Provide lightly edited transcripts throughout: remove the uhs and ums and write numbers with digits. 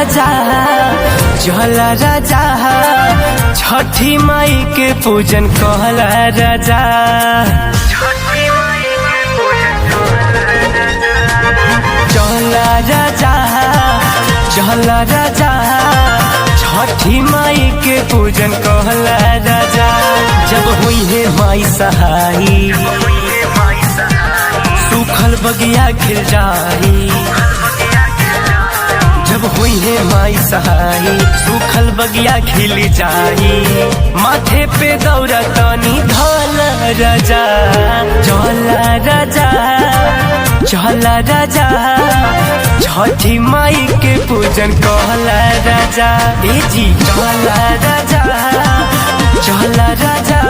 राजा चला राजा छठी माई के पूजन कहला राजा। चला राजा चला राजा छठी माई के पूजन कहला राजा। जब हुई है माई सहाई सूखल बगिया खिल जाई। जब हुई है माई सहाई सूखल बगिया खिल जाई। माथे पे दौरा तनी धल राजा। चला राजा चला राजा छठी माई के पूजन कहला राजा। ए जी चला राजा चला राजा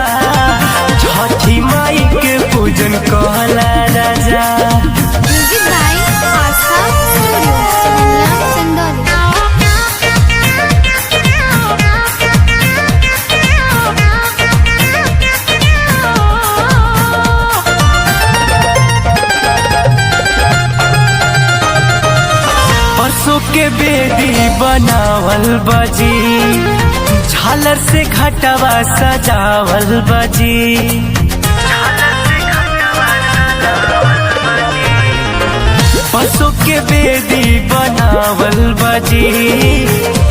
छठी माई के पूजन कहला राजा। Music by Asa Studio, Simla, Chandoli. परसों के बेदी बनावल बजी झालर से घटवा सजावल बजी। परसों के बेदी बनावल बजी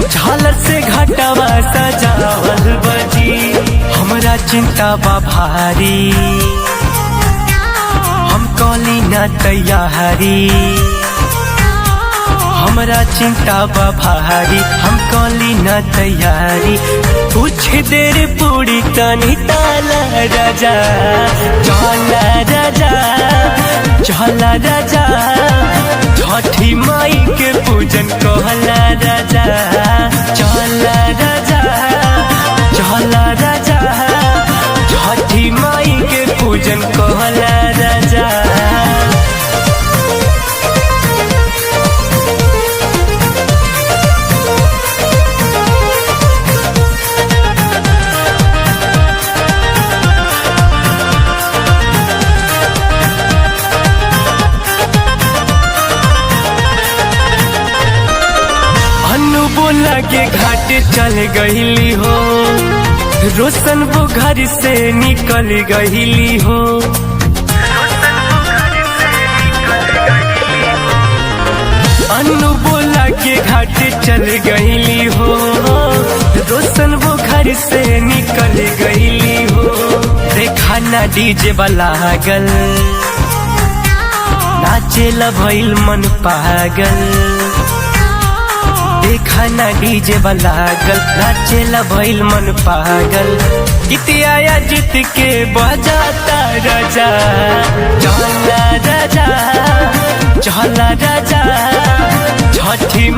झालर से घटवा सजावल बजी। हमरा चिंता बा भारी हम कौली न तैयारी। हमरा चिंता बा भारी हम कौली न तैयारी। कुछ देर पूरी तनी ताला राजा। चला राजा चला राजा छठी माई के पूजन कहला राजा। चला राजा चला राजा छठी माई के पूजन कहला राजा। बोला के घाट चल गईली हो रोशन वो घर से निकल गईली हो। अन्नू बोला के घाट चल गईली हो रोशन वो घर से निकल गईली हो। देखा ना डीजे वाला गल नाचे भइल मन पागल। देखा ना डीजे वाला गल नाचेला भइल मन पागल। गीतिया जीत के बजाता राजा। चला राजा चला राजा छठी